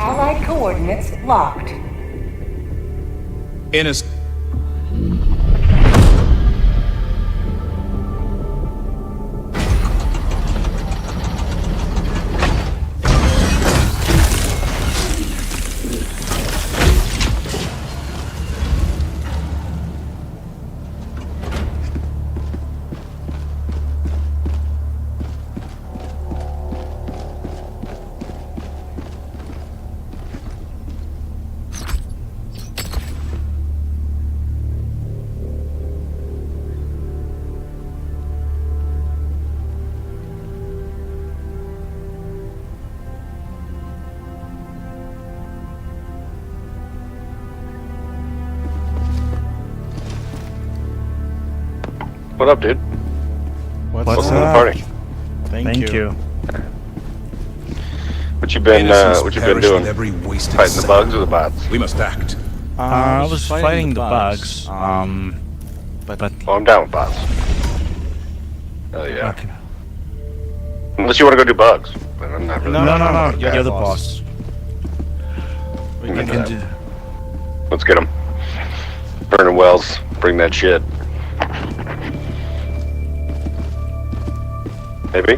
Allied coordinates locked. In a... What up, dude? What's Welcome to the up? party. Thank you. What you been doing? Fighting the bugs or the bots? We must act. I was fighting the bugs. But Oh, I'm down with bots. Oh yeah. okay. Unless you want to go do bugs. But I'm not really. No. You're the boss. We can can do do. Let's get them. Burning wells. Bring that shit. Maybe?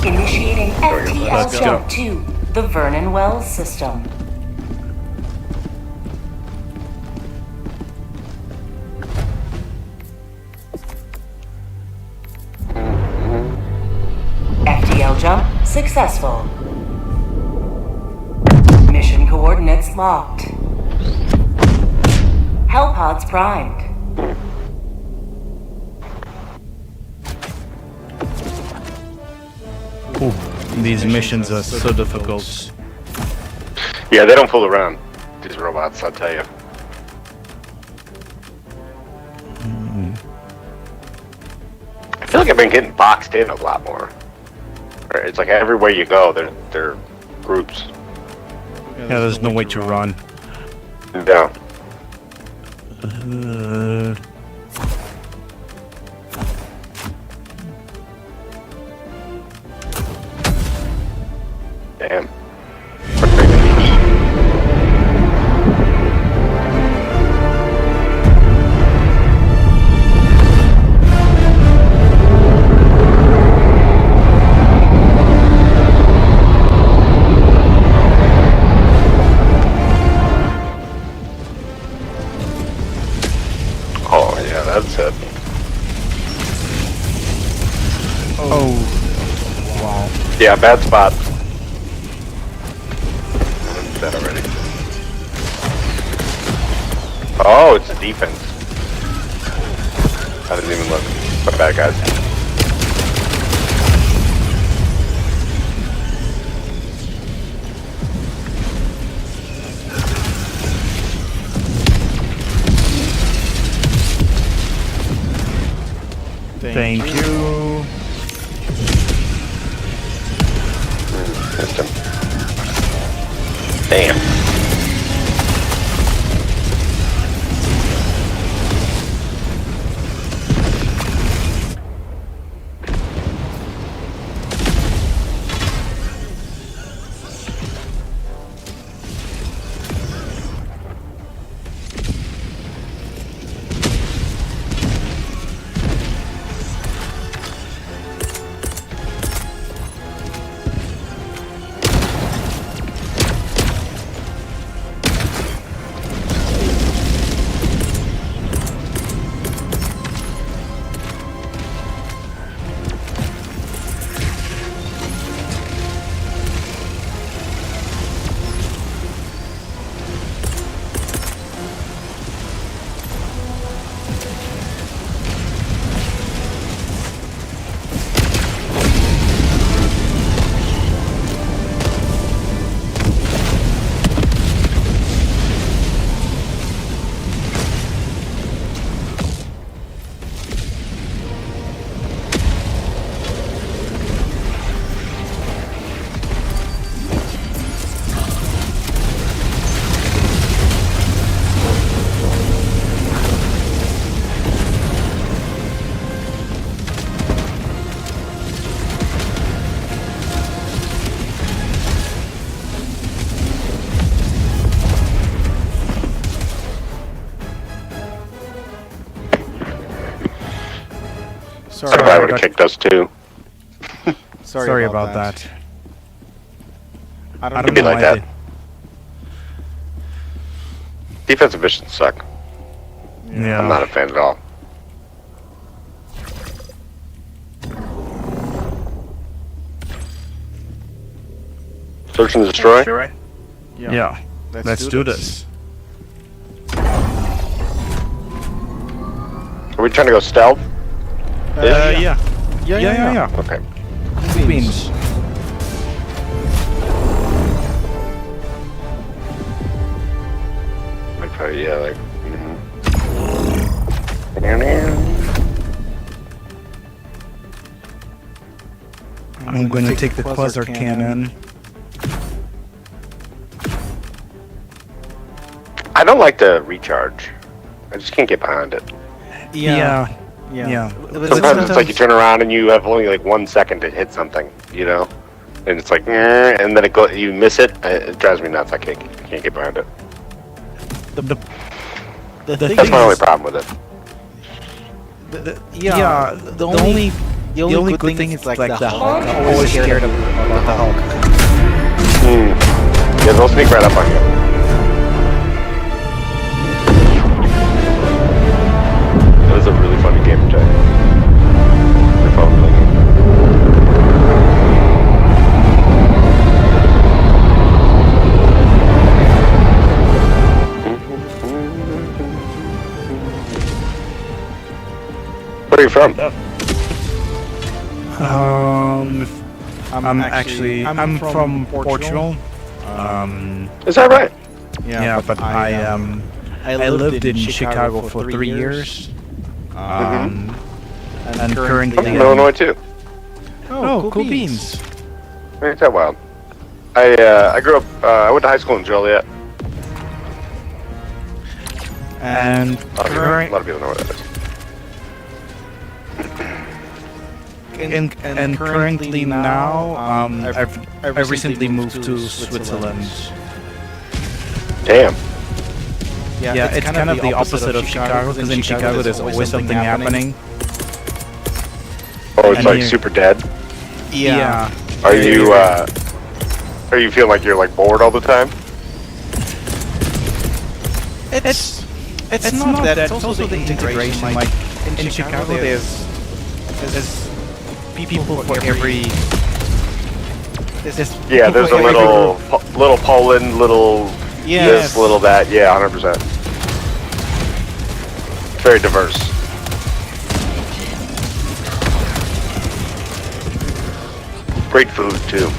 Initiating Let's FTL go. jump to the Vernon Wells system. FTL jump successful. Mission coordinates locked. Hellpods primed. Ooh, these missions are so difficult. Yeah, they don't fool around. These robots, I'll tell you. I feel like I've been getting boxed in a lot more. Right, it's like everywhere you go, they're groups. Yeah, there's no way to run. No. Damn. Oh yeah, that's it. Oh. Wow. Yeah, bad spot. That already. Oh, it's a defense. I didn't even look. My bad, guys. Thank you. Missed him. Damn. That guy would have kicked us too. Sorry about that. I It'd don't be know like why that. Defensive missions suck. Yeah. I'm not a fan at all. Search and destroy? Sure. Yeah. Let's do this. Are we trying to go stealth? Yeah. Yeah. Okay. Beans. Yeah, like. I'm gonna take the quasar cannon. I don't like the recharge. I just can't get behind it. Yeah. Sometimes it's like you turn around and you have only like 1 second to hit something, you know? And it's like, and then you miss it. It drives me nuts. I can't get behind it. The That's thing my only is, problem with it. the only good thing is like the Hulk. I'm always scared about the Hulk. Yeah, they'll sneak right up on you. That was a really funny game to play. My phone ringing. Where are you from? I'm from Portugal. Is that right? Yeah, but I lived in Chicago for 3 years. And I'm currently from Illinois too. Oh, cool beans. Ain't that wild? I grew up. I went to high school in Joliet. And A lot of people know where that is. and currently now, I've recently moved to Switzerland. Damn. Yeah, it's kind of the opposite of Chicago, because in Chicago there's always something happening. Oh, it's And like here- super dead. Yeah. Are you feeling like you're like bored all the time? It's not that. It's also the integration. Like in Chicago, there's people for every. Yeah, there's a little Poland, little this, little that. Yeah, 100%. Very diverse. Great food too.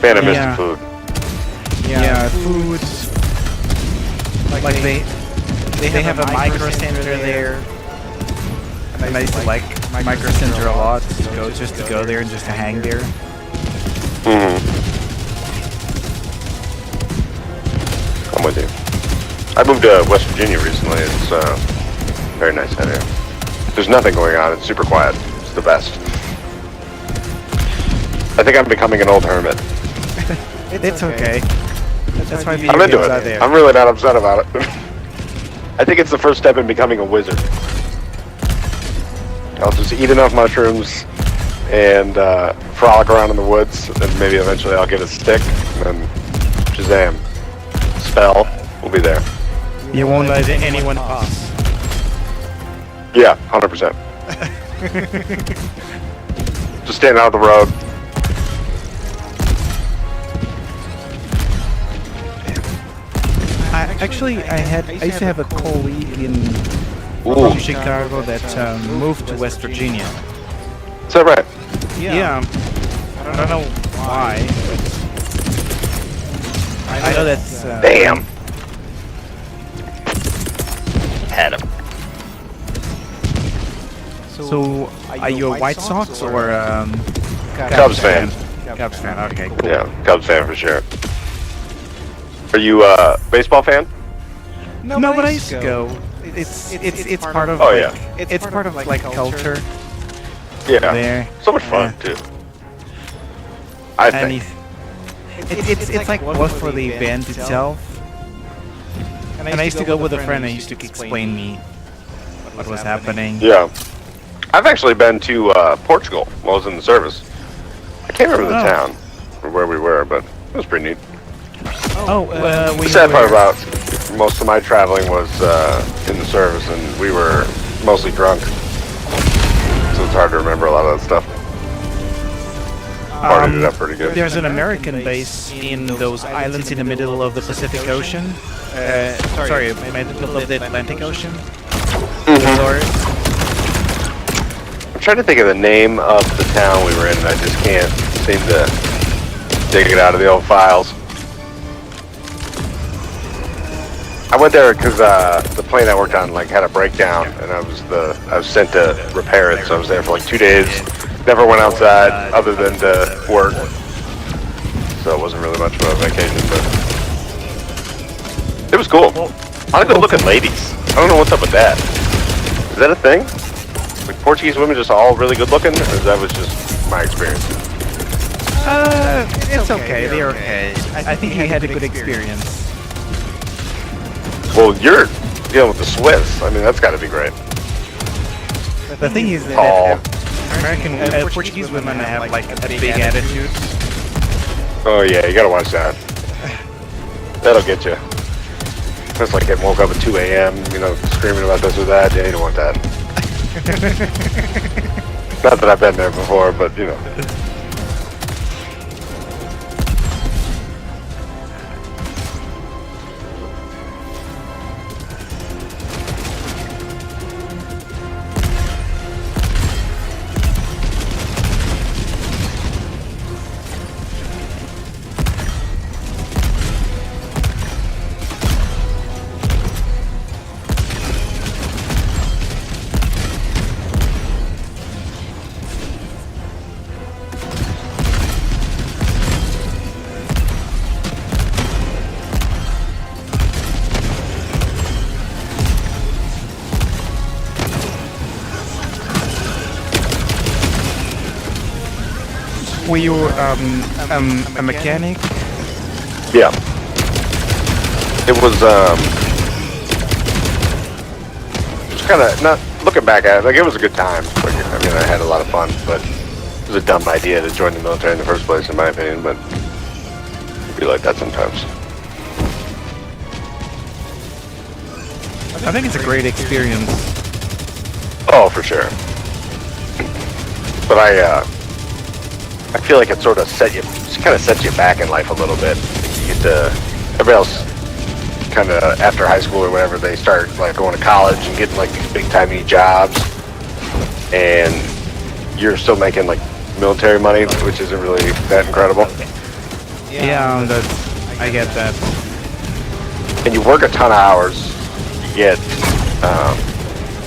Man, I missed the food. Yeah, foods. Like they have a micro center there. And I used to like micro center a lot. To go there and just to hang there. I'm with you. I moved to West Virginia recently. It's very nice out here. There's nothing going on. It's super quiet. It's the best. I think I'm becoming an old hermit. It's okay. That's why I'm into it. I'm really not upset about it. I think it's the first step in becoming a wizard. I'll just eat enough mushrooms and frolic around in the woods, and maybe eventually I'll get a stick, and then Shazam. Spell will be there. You won't let anyone pass. Yeah, 100%. Just stand out of the road. I used to have a colleague in Ooh. Chicago that moved to West Virginia. Is that right? Yeah. I don't know why, but I know that's Damn. Had him. So, are you a White Sox or Cubs fan. Cubs fan. Okay, cool. Yeah, Cubs fan for sure. Are you a baseball fan? No, but I used to go. It's part of Oh, like, yeah. it's part of like culture Yeah. there. So much fun too. I And think. it's like more for the event itself. And I used to go with a friend. And he used to explain me what was happening. Yeah. I've actually been to Portugal while I was in the service. I can't remember the town or where we were, but it was pretty neat. The sad part about most of my traveling was in the service, and we were mostly drunk, so it's hard to remember a lot of that stuff. Partied it up pretty good. There's an American base in those islands in the middle of the Pacific Ocean. Sorry, middle of the Atlantic Ocean. Sorry. I'm trying to think of the name of the town we were in, and I just can't seem to dig it out of the old files. I went there because the plane I worked on had a breakdown, and I was sent to repair it. So I was there for like 2 days. Never went outside other than to work. So it wasn't really much of a vacation, but it was cool. A lot of good-looking ladies. I don't know what's up with that. Is that a thing? Like Portuguese women just all really good-looking, or that was just my experience? It's okay. They're okay. I think you had a good experience. Well, you're dealing with the Swiss. I mean, that's got to be great. The thing is Tall. that Portuguese women have like a big attitude. Oh yeah, you gotta watch that. That'll get you. It's like getting woke up at 2 a.m., screaming about this or that. Yeah, you don't want that. Not that I've been there before, but Were you a mechanic? yeah. It was kind of, not looking back at it, it was a good time. I had a lot of fun, but it was a dumb idea to join the military in the first place, in my opinion. But it'd be like that sometimes. I think it's a great experience. Oh, for sure. But I feel like it sort of sets you back in life a little bit. You get to, everybody else kind of after high school or whatever, they start going to college and getting these big timey jobs, and you're still making military money, which isn't really that incredible. Yeah, I get that. And you work a ton of hours, you get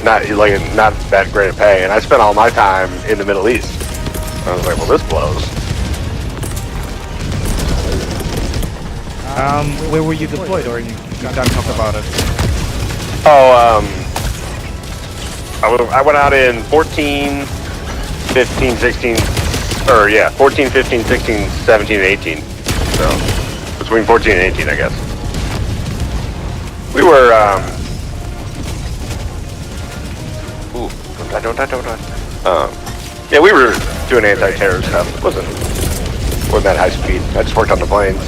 not that great of pay, and I spent all my time in the Middle East. I was like, well, this blows. Where were you deployed, or you can't talk about it? Oh, I went out in 14, 15, 16, 14, 15, 16, 17, and 18. So, between 14 and 18, I guess. We were, don't die. Yeah, we were doing anti-terror stuff. It wasn't that high speed. I just worked on the planes.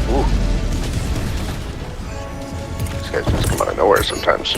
Ooh. These guys just come out of nowhere sometimes.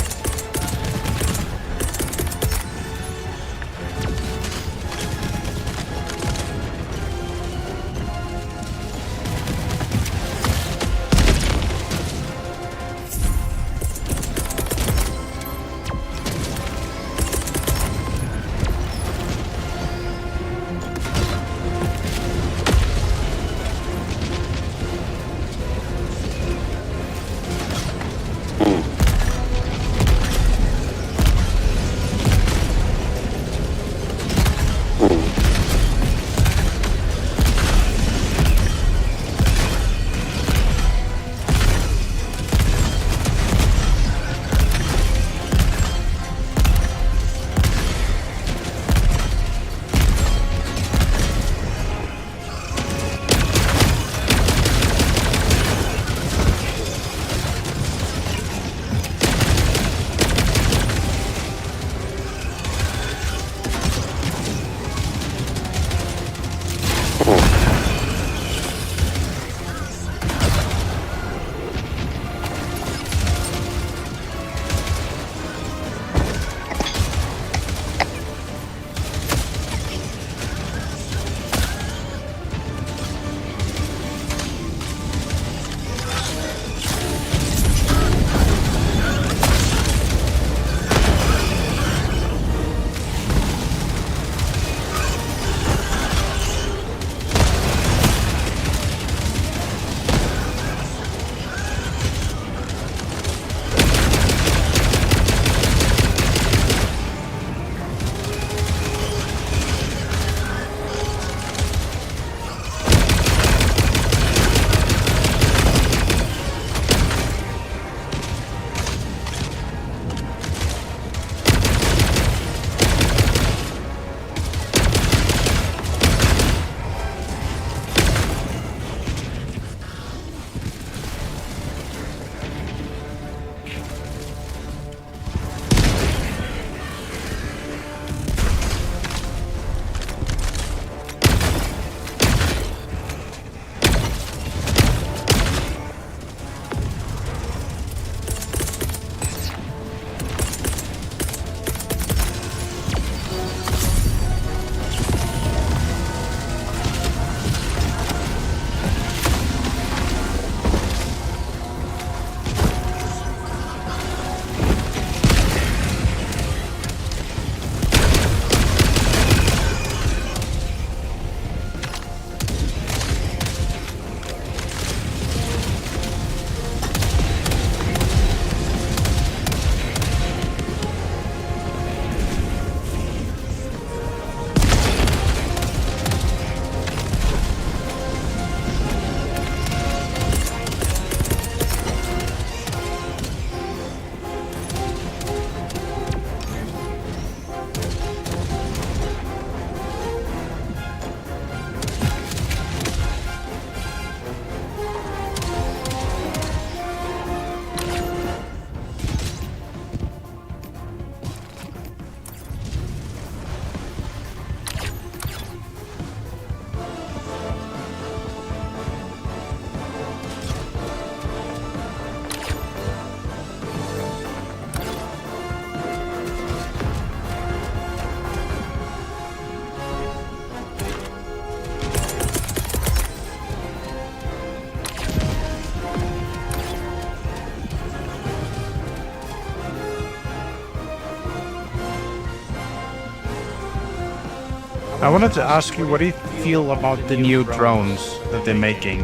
I wanted to ask you, what do you feel about the new drones that they're making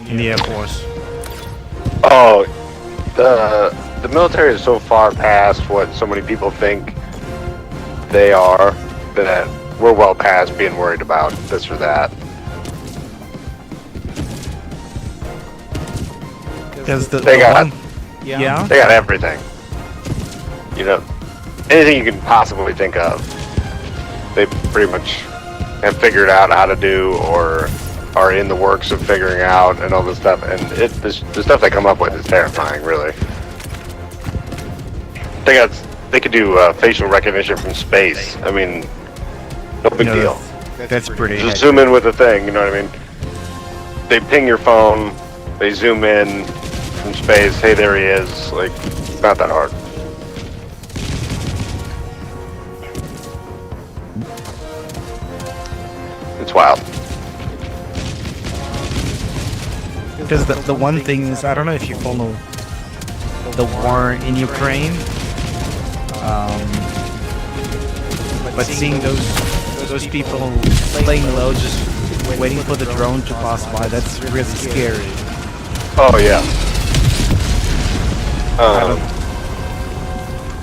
in the Air Force? Oh, the military is so far past what so many people think they are that we're well past being worried about this or that. Because They got yeah. They got everything. You know, anything you can possibly think of, they pretty much have figured out how to do or are in the works of figuring out and all this stuff. And the stuff they come up with is terrifying, really. They could do facial recognition from space. I mean, no big deal. That's pretty. Just zoom in with the thing, you know what I mean? They ping your phone, they zoom in from space, hey, there he is. Like, it's not that hard. It's wild. Because the one thing is, I don't know if you follow the war in Ukraine, but seeing those people laying low, just waiting for the drone to pass by, that's really scary. Oh, yeah.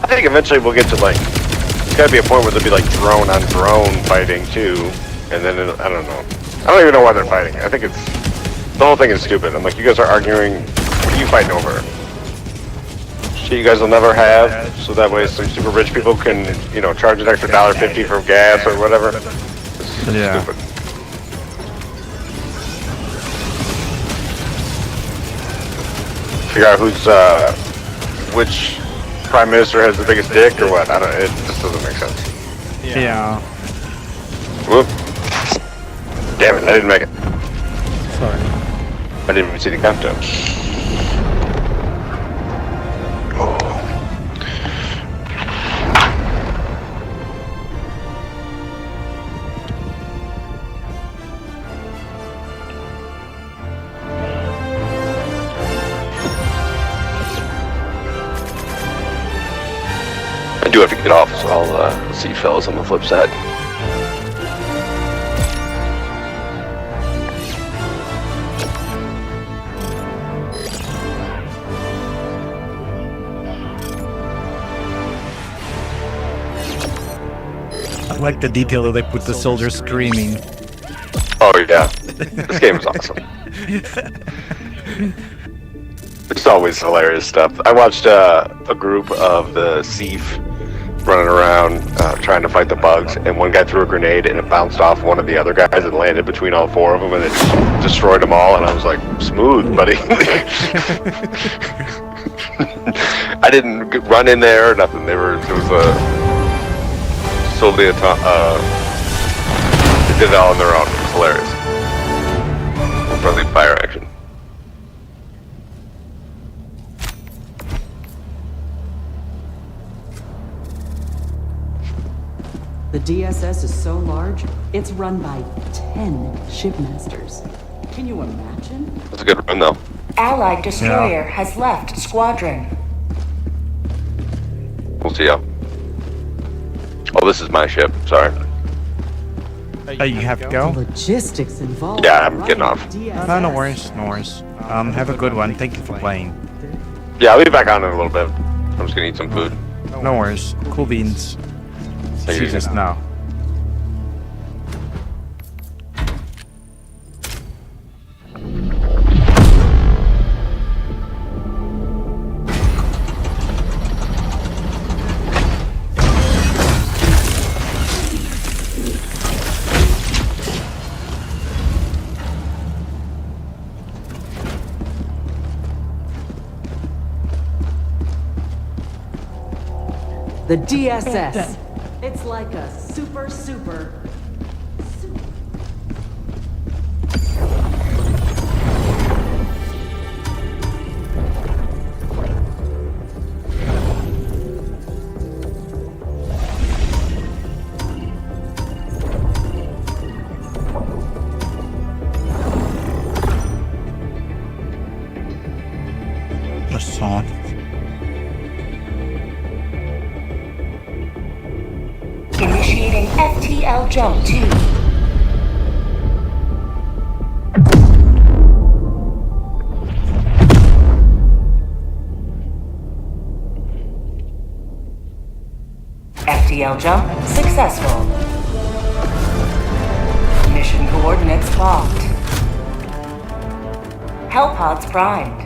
I think eventually we'll get to, like, there's gotta be a point where there'll be, like, drone on drone fighting, too. And then, I don't know. I don't even know why they're fighting. I think the whole thing is stupid. I'm like, you guys are arguing, what are you fighting over? Shit you guys will never have, so that way some super rich people can, you know, charge an extra $1.50 for gas or whatever. It's Yeah. stupid. Figure out which prime minister has the biggest dick or what? It just doesn't make sense. Yeah. Whoop. Damn it, I didn't make it. Sorry. I didn't even see the countdown. Oh. I do have to get off, so I'll see you fellas on the flip side. I like the detail that they put the soldiers screaming. Oh yeah, this game is awesome. It's always hilarious stuff. I watched a group of the Thief running around trying to fight the bugs, and one guy threw a grenade and it bounced off one of the other guys and landed between all four of them, and it just destroyed them all. And I was like, "Smooth, buddy." I didn't run in there or nothing. It was a solely they did it all on their own. It was hilarious. Friendly fire action. The DSS is so large, it's run by 10 shipmasters. Can you imagine? That's a good run, though. Allied destroyer has left squadron. We'll see ya. Oh, this is my ship. Sorry. Oh, you have to go? Logistics involved. Yeah, I'm getting off. No, no worries, no worries. Have a good one. Thank you for playing. Yeah, I'll be back on in a little bit. I'm just gonna eat some food. No worries. Cool beans. Take it See easy. this now. The DSS. It's like a super. The song. Initiating FTL jump 2. FTL jump successful. Mission coordinates locked. Hellpods primed.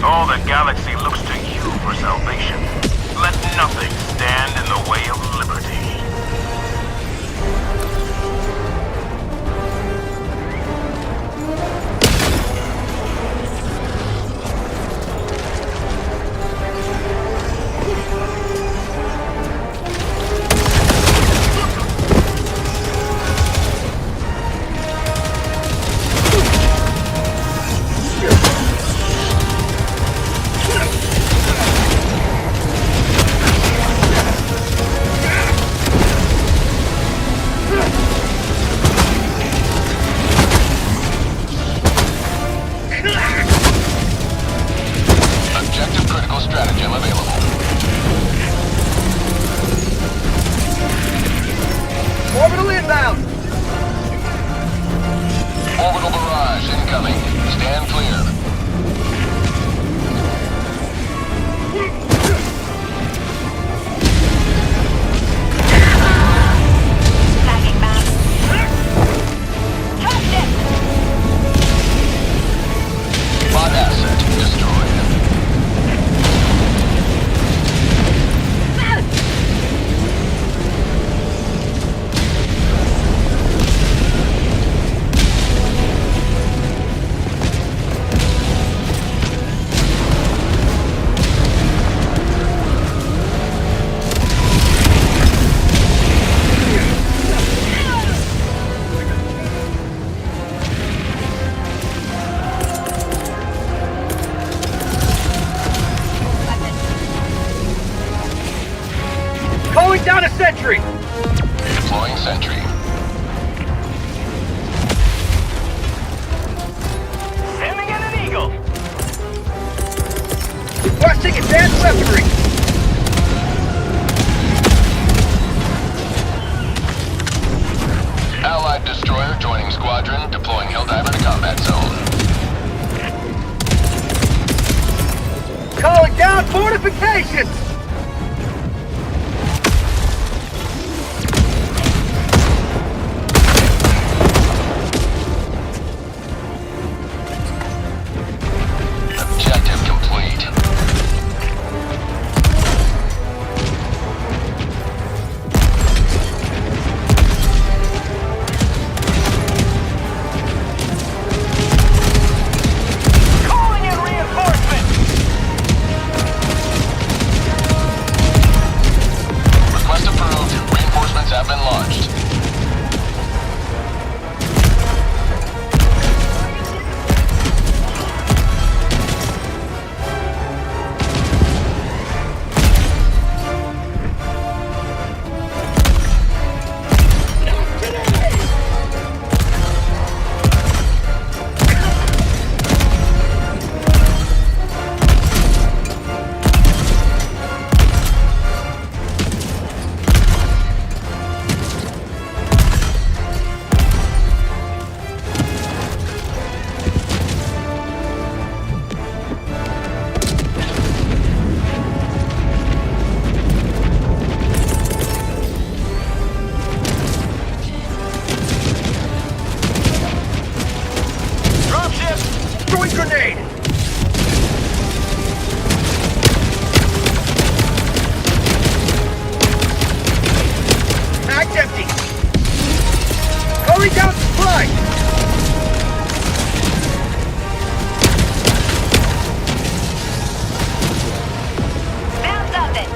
All the galaxy looks to you for salvation. Let nothing stand in the way of liberty. Objective critical stratagem available. Orbital inbound! Orbital barrage incoming. Stand clear. Bot asset destroyed. Calling down a sentry! Deploying sentry. Sending in an eagle. Requesting advanced weaponry! Allied destroyer joining squadron. Deploying Helldiver to combat zone. Calling down fortifications! Objective complete. Calling in reinforcements! Throwing grenade! Mag's empty! Calling down supply! Found something.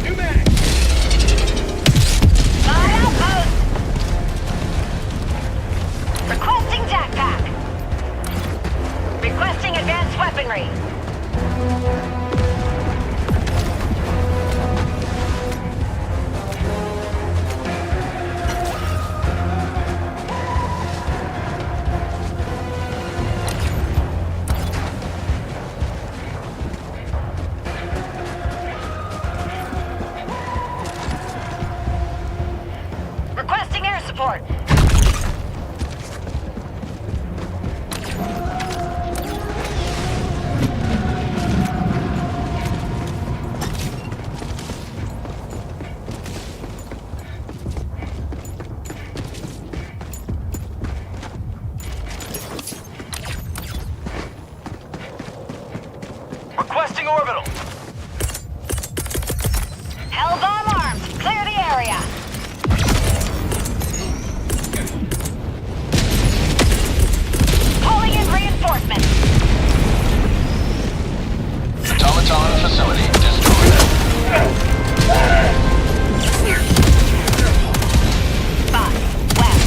New mag! Fire outpost. Requesting jackpack. Requesting advanced weaponry. Requesting air support. Requesting orbital. Hellbomb armed. Clear the area. Calling in reinforcements. Automaton facility destroyed. 5 west.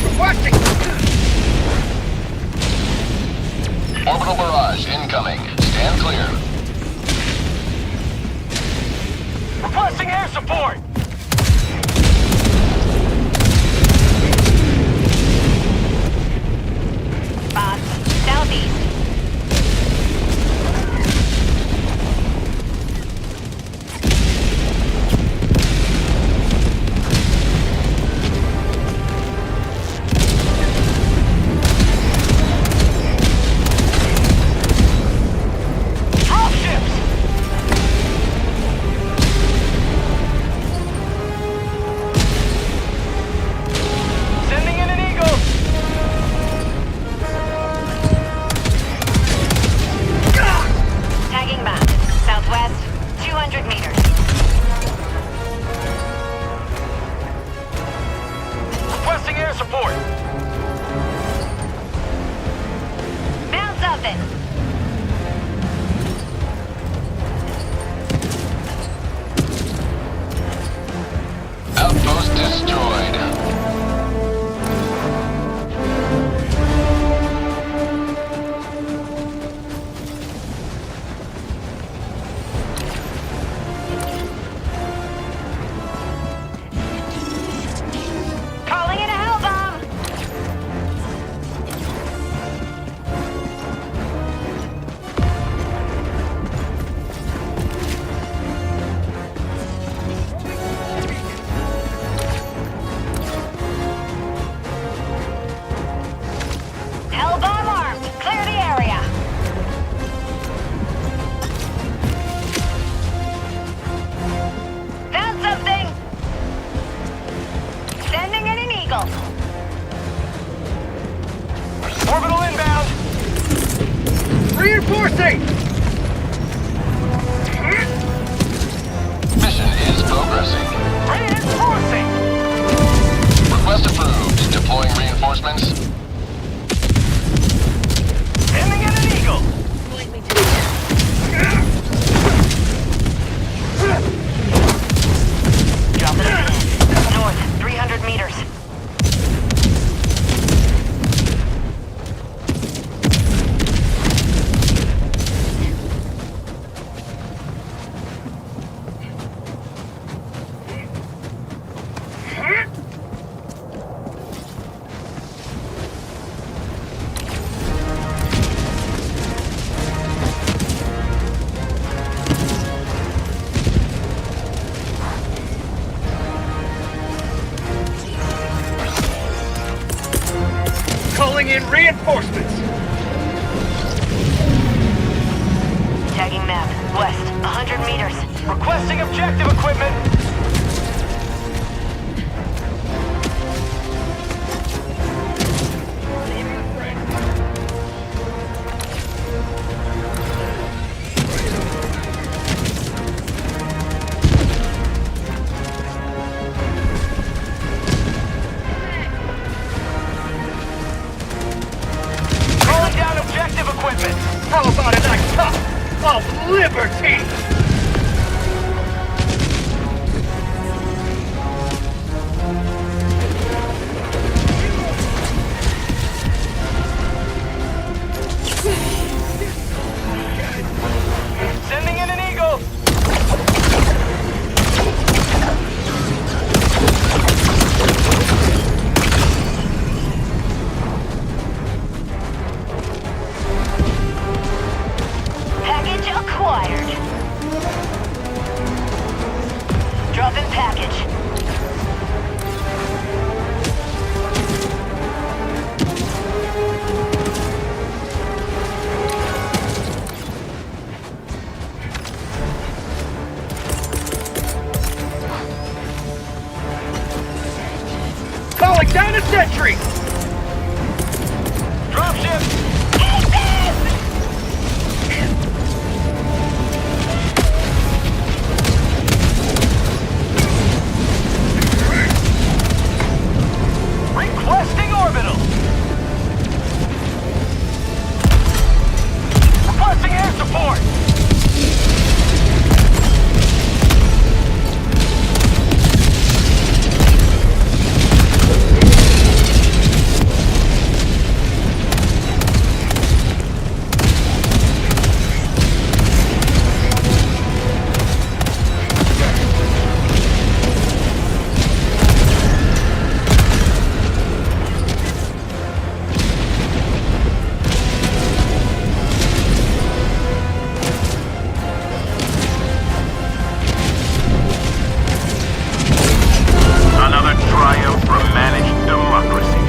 Requesting! Orbital barrage incoming. Stand clear. Requesting air support. Bob, southeast. Drop ships. Sending in an eagle. Tagging map. Southwest, 200 meters. Requesting air support. Found something. Outpost destroyed. Calling in a hellbomb. Hellbomb armed. Clear the area. Found something. Sending in an eagle. Orbital inbound. Reinforcing! Mission is progressing. Reinforcing. Request approved. Deploying reinforcements. Sending in an eagle. Drop it in. North, 300 meters. Calling in reinforcements. Tagging map. West, 100 meters. Requesting objective equipment. Calling down objective equipment. How about a nice cup of liberty? Sending in an eagle. Package acquired. Drop in package. Calling down a sentry. Dropship. Requesting orbital. Requesting air support. Another triumph for managed democracy.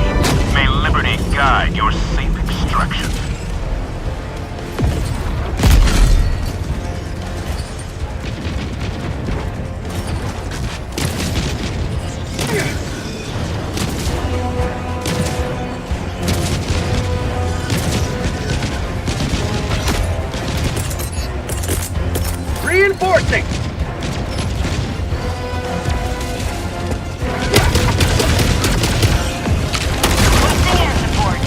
May liberty guide your safe extraction. Reinforcing. Requesting air support.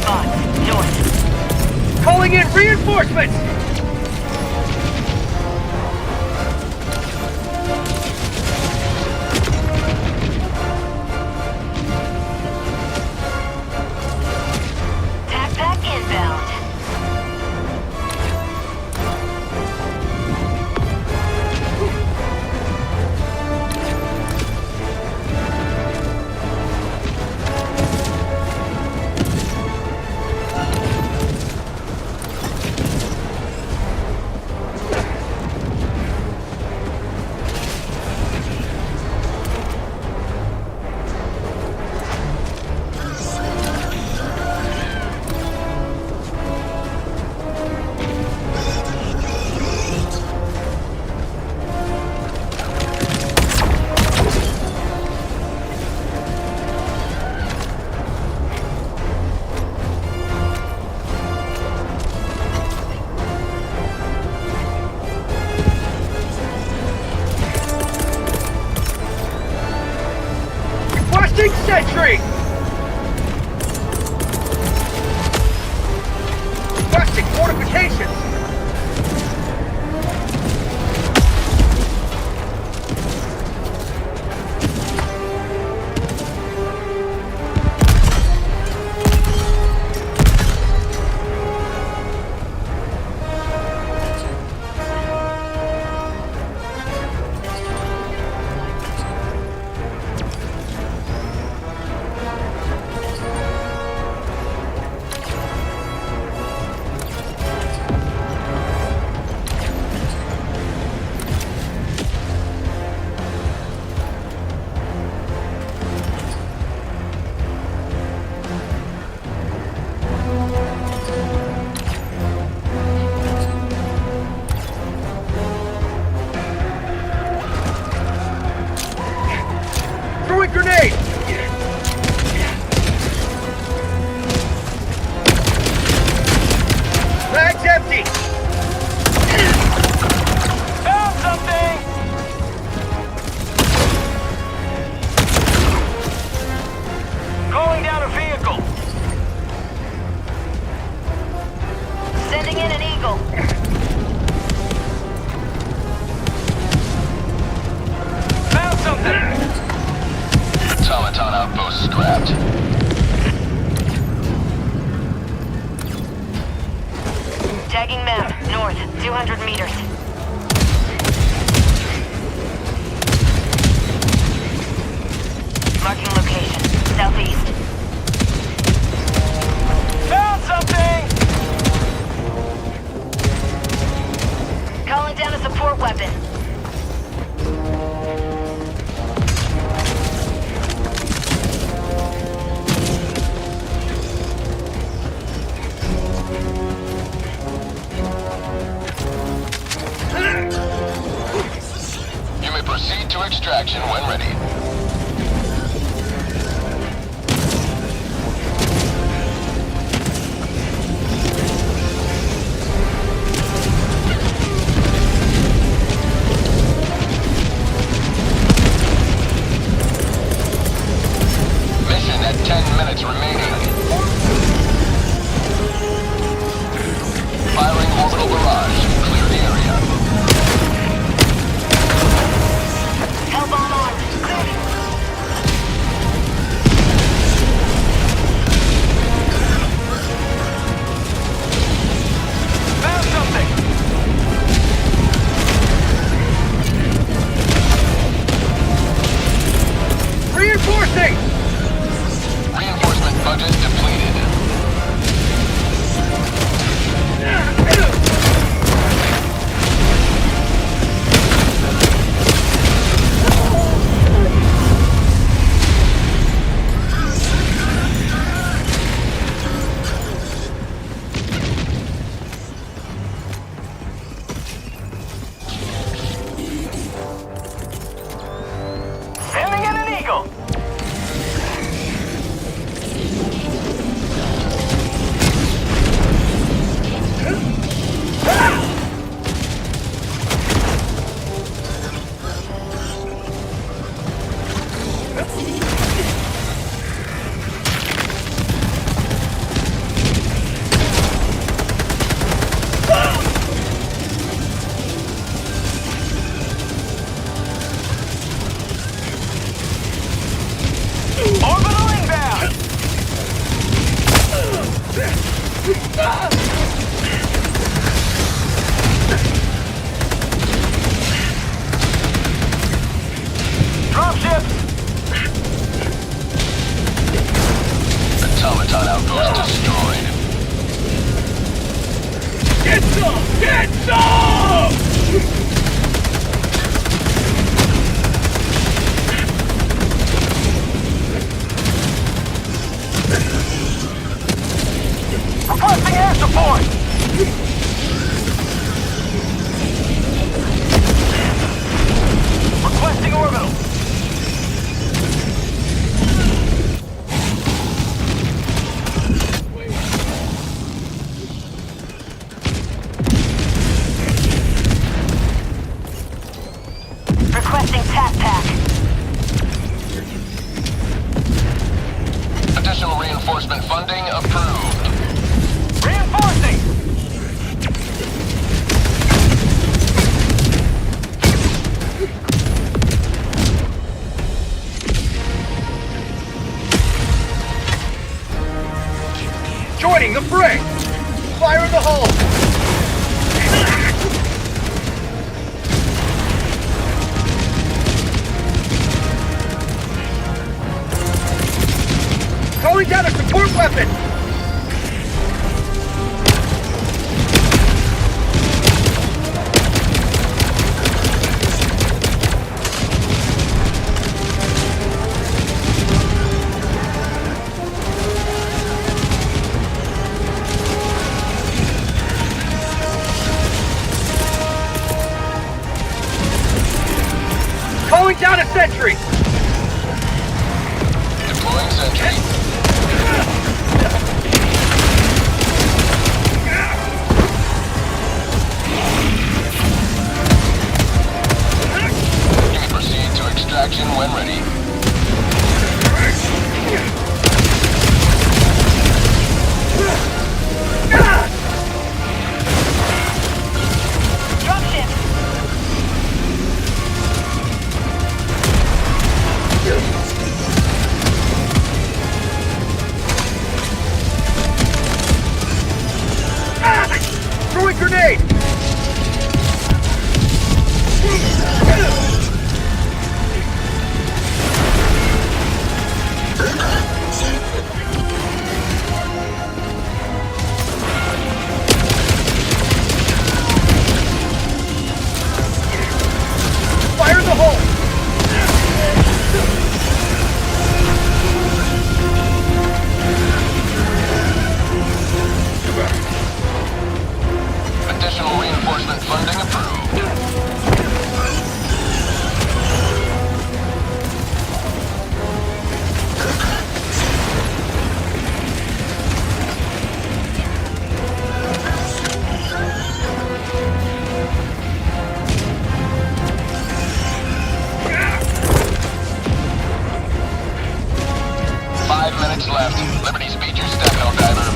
Bots, join. Calling in reinforcements. Tac pack inbound. Requesting sentry. Requesting fortifications. empty! Found something! Calling down a vehicle! Sending in an Eagle. Found something! Automaton outpost scrapped. Tagging map, north, 200 meters. Marking location, southeast. Found something! Calling down a support weapon. You may proceed to extraction when ready. Mission at 10 minutes remaining. Firing orbital barrage. Clear the area. Hellbomb armed. Clear. Found something! Reinforcing! Reinforcement budget depleted. Sending in an Eagle! Orbital inbound! Dropship! Automaton outpost destroyed. Get some! Get some! Requesting air support! Requesting orbital! Requesting TAC pack. Additional reinforcement funding approved. Reinforcing! Joining the fray! Fire in the hole! Calling down a support weapon! Calling down a sentry! Deploying sentry. Additional reinforcement funding approved. Left. Liberty speed your step, Helldiver.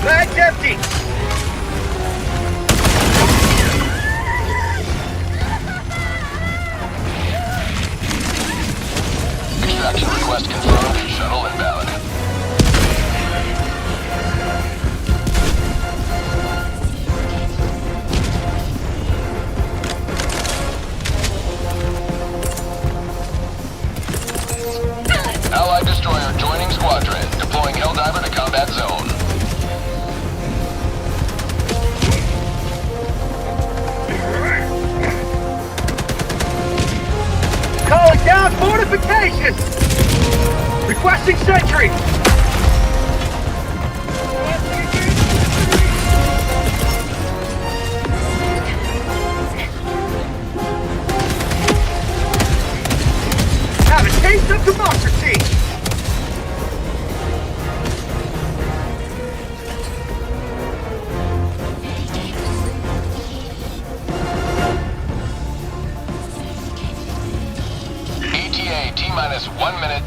Bag's empty! Extraction request confirmed. Shuttle invalid. Allied destroyer joining squadron. Deploying Helldiver to combat zone. Calling down fortifications! Requesting sentry! Have a taste of democracy! ETA T-minus 1 minute.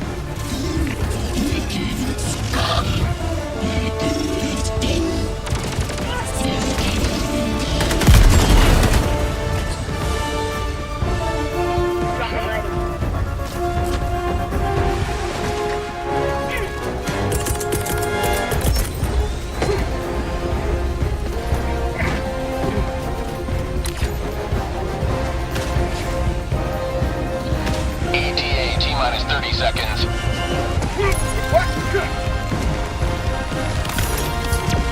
ETA T-minus 30 seconds.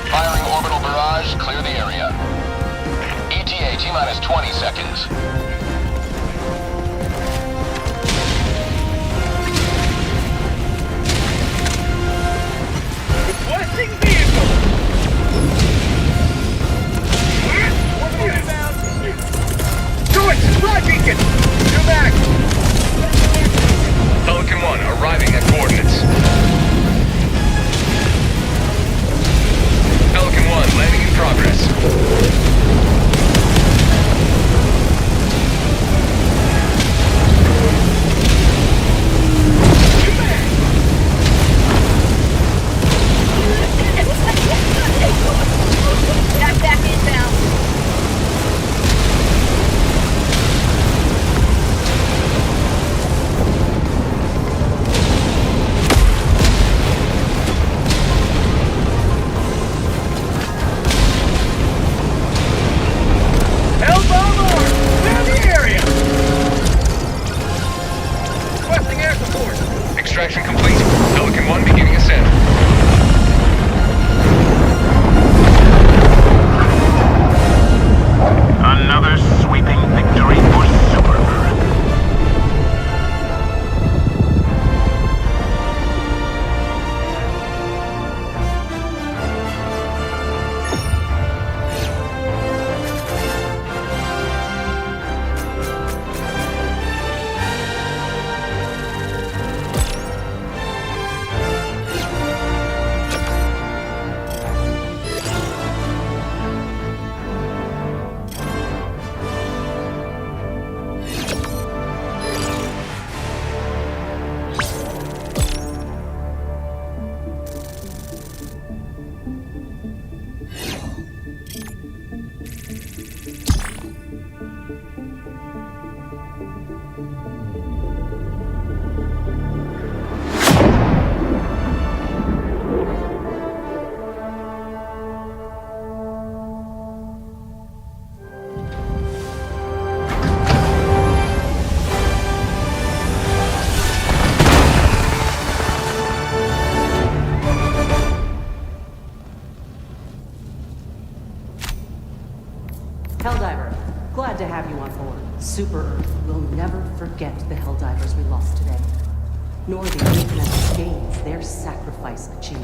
Firing orbital barrage, clear the area. ETA T-minus 20 seconds. Requesting vehicle! Doing supply beacon! Pneumatic! Pelican 1 arriving at coordinates. Pelican 1 landing in progress. Got back inbound. Helldiver! Clear the area! Requesting air support! Extraction complete. Pelican 1 beginning ascent. Another sweeping victory for Superbird. lost today, nor the infinite gains their sacrifice achieved.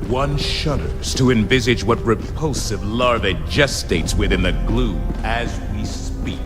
One shudders to envisage what repulsive larvae gestates within the glue as we speak.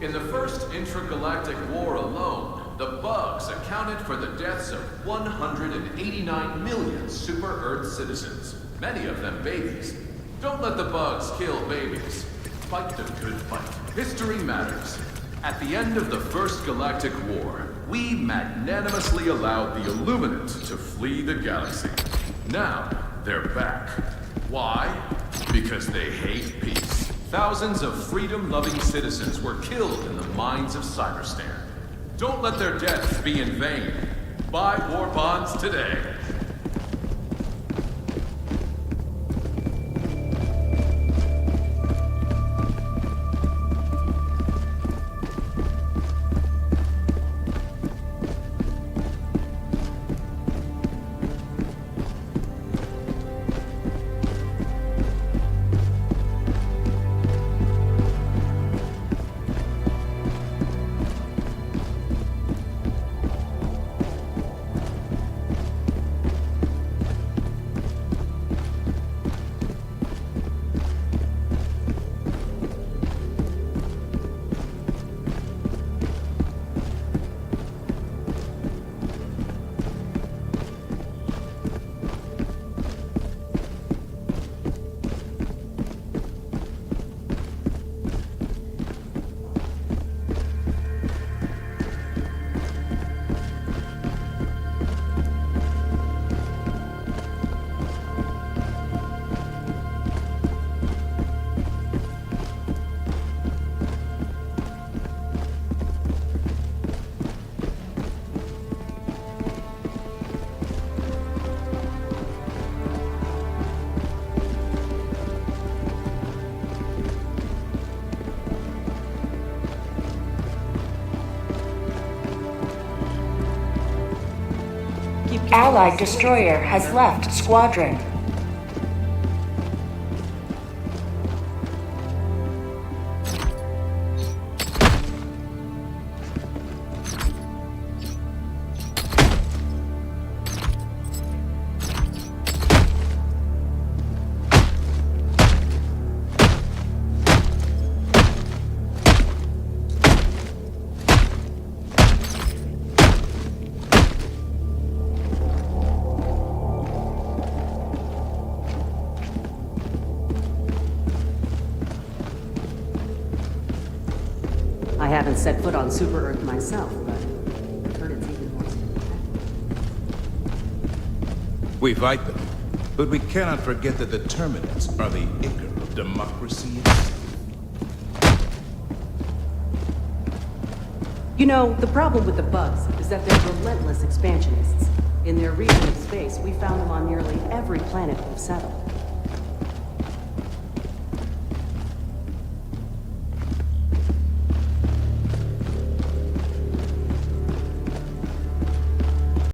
In the first intragalactic war alone, the bugs accounted for the deaths of 189 million super-Earth citizens, many of them babies. Don't let the bugs kill babies. Fight the good fight. History matters. At the end of the First Galactic War, we magnanimously allowed the Illuminate to flee the galaxy. Now, they're back. Why? Because they hate peace. Thousands of freedom-loving citizens were killed in the mines of Cyberstan. Don't let their deaths be in vain. Buy war bonds today. Allied destroyer has left squadron. I haven't set foot on Super Earth myself, but I've heard it's even more spectacular. We fight them, but we cannot forget that the Terminists are the ichor of democracy itself. You know, the problem with the bugs is that they're relentless expansionists. In their region of space, we found them on nearly every planet we've settled.